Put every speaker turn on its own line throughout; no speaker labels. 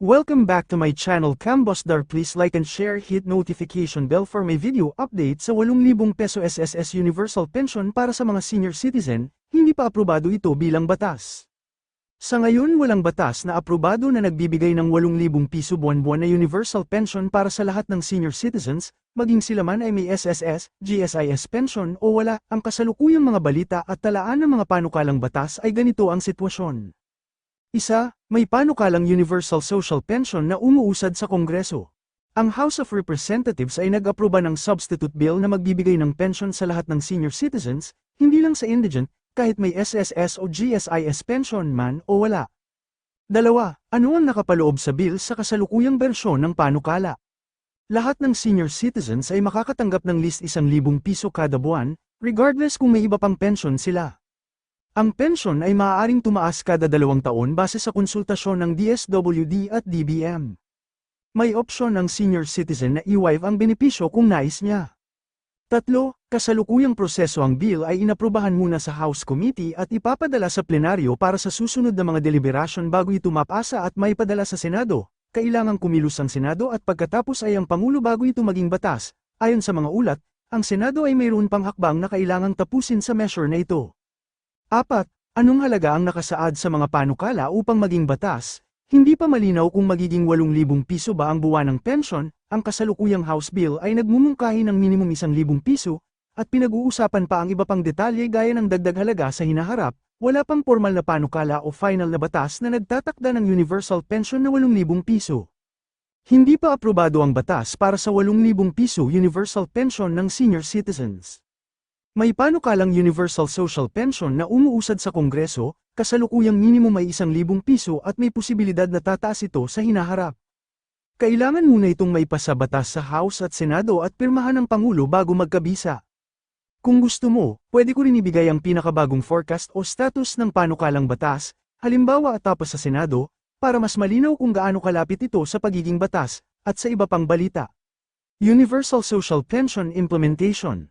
Welcome back to my channel Cambosdar. Please like and share, hit notification bell for my video update sa 8,000 peso SSS Universal Pension para sa mga senior citizen. Hindi pa aprobado ito bilang batas. Sa ngayon walang batas na aprobado na nagbibigay ng 8,000 piso buwan-buwan na universal pension para sa lahat ng senior citizens, maging sila man ay may SSS, GSIS pension o wala. Ang kasalukuyang mga balita at talaan ng mga panukalang batas ay ganito ang sitwasyon. Isa, may panukalang Universal Social Pension na umuusad sa Kongreso. Ang House of Representatives ay nag-aproba ng substitute bill na magbibigay ng pension sa lahat ng senior citizens, hindi lang sa indigent, kahit may SSS o GSIS pension man o wala. Dalawa, ano ang nakapaloob sa bill sa kasalukuyang bersyon ng panukala? Lahat ng senior citizens ay makakatanggap ng least 1,000 piso kada buwan, regardless kung may iba pang pension sila. Ang pensyon ay maaaring tumaas kada 2 taon base sa konsultasyon ng DSWD at DBM. May opsyon ang senior citizen na i-waive ang benepisyo kung nais niya. Tatlo, kasalukuyang proseso ang bill ay inaprubahan muna sa House Committee at ipapadala sa plenaryo para sa susunod na mga deliberasyon bago ito mapasa at maipadala sa Senado. Kailangang kumilos ang Senado at pagkatapos ay ang Pangulo bago ito maging batas. Ayon sa mga ulat, ang Senado ay mayroon pang hakbang na kailangang tapusin sa measure na ito. 4. Anong halaga ang nakasaad sa mga panukala upang maging batas? Hindi pa malinaw kung magiging 8,000 piso ba ang buwan ng pension. Ang kasalukuyang House Bill ay nagmumungkahi ng minimum 1,000 piso, at pinag-uusapan pa ang iba pang detalye gaya ng dagdag halaga sa hinaharap. Wala pang formal na panukala o final na batas na nagtatakda ng universal pension na 8,000 piso. Hindi pa aprobado ang batas para sa 8,000 piso universal pension ng senior citizens. May panukalang Universal Social Pension na umuusad sa Kongreso, kasalukuyang minimum ay 1,000 piso at may posibilidad na tataas ito sa hinaharap. Kailangan muna itong maipasa batas sa House at Senado at pirmahan ng Pangulo bago magkabisa. Kung gusto mo, pwede ko rin ibigay ang pinakabagong forecast o status ng panukalang batas, halimbawa at tapos sa Senado, para mas malinaw kung gaano kalapit ito sa pagiging batas, at sa iba pang balita. Universal Social Pension Implementation.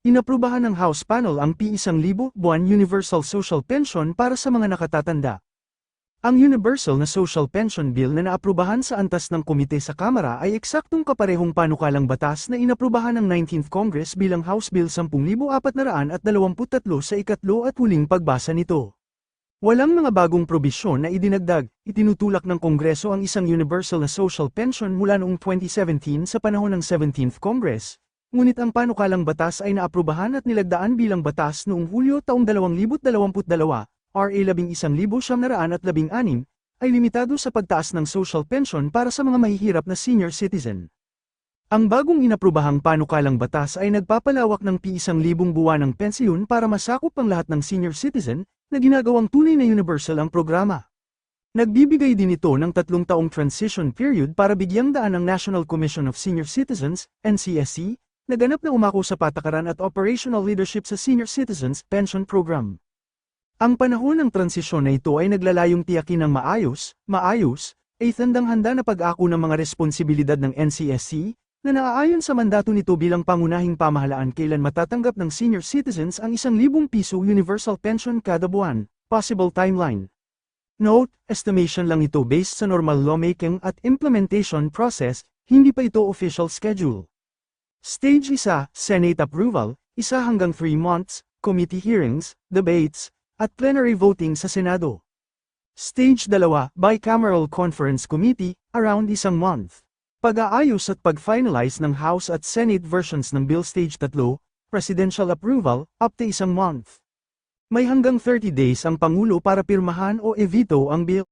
Inaprubahan ng House Panel ang P1,000 buwan Universal Social Pension para sa mga nakatatanda. Ang Universal na Social Pension Bill na naaprubahan sa antas ng komite sa Kamara ay eksaktong kaparehong panukalang batas na inaprubahan ng 19th Congress bilang House Bill 10,423 sa ikatlo at huling pagbasa nito. Walang mga bagong probisyon na idinagdag. Itinutulak ng Kongreso ang isang Universal na Social Pension mula noong 2017 sa panahon ng 17th Congress. Ngunit ang panukalang batas ay naaprubahan at nilagdaan bilang batas noong Hulyo taong 2022, RA 11,916, ay limitado sa pagtaas ng social pension para sa mga mahihirap na senior citizen. Ang bagong inaprubahang panukalang batas ay nagpapalawak ng P1,000 buwanang pensyon para masakop ang lahat ng senior citizen na ginagawang tunay na universal ang programa. Nagbibigay din ito ng 3 taong transition period para bigyang daan ng National Commission of Senior Citizens, NCSC, naganap na umako sa patakaran at operational leadership sa Senior Citizens Pension Program. Ang panahon ng transisyon na ito ay naglalayong tiyakin ng maayos, ay handang-handa na pag-ako ng mga responsibilidad ng NCSC, na naaayon sa mandato nito bilang pangunahing pamahalaan kailan matatanggap ng senior citizens ang 1,000 piso universal pension kada buwan. Possible timeline. Note, estimation lang ito based sa normal lawmaking at implementation process, hindi pa ito official schedule. Stage 1, Senate approval, 1 hanggang 3 months, committee hearings, debates, at plenary voting sa Senado. Stage 2, Bicameral Conference Committee, around 1 month. Pag-aayos at pag-finalize ng House at Senate versions ng Bill Stage 3, Presidential approval, up to 1 month. May hanggang 30 days ang Pangulo para pirmahan o e-veto ang bill.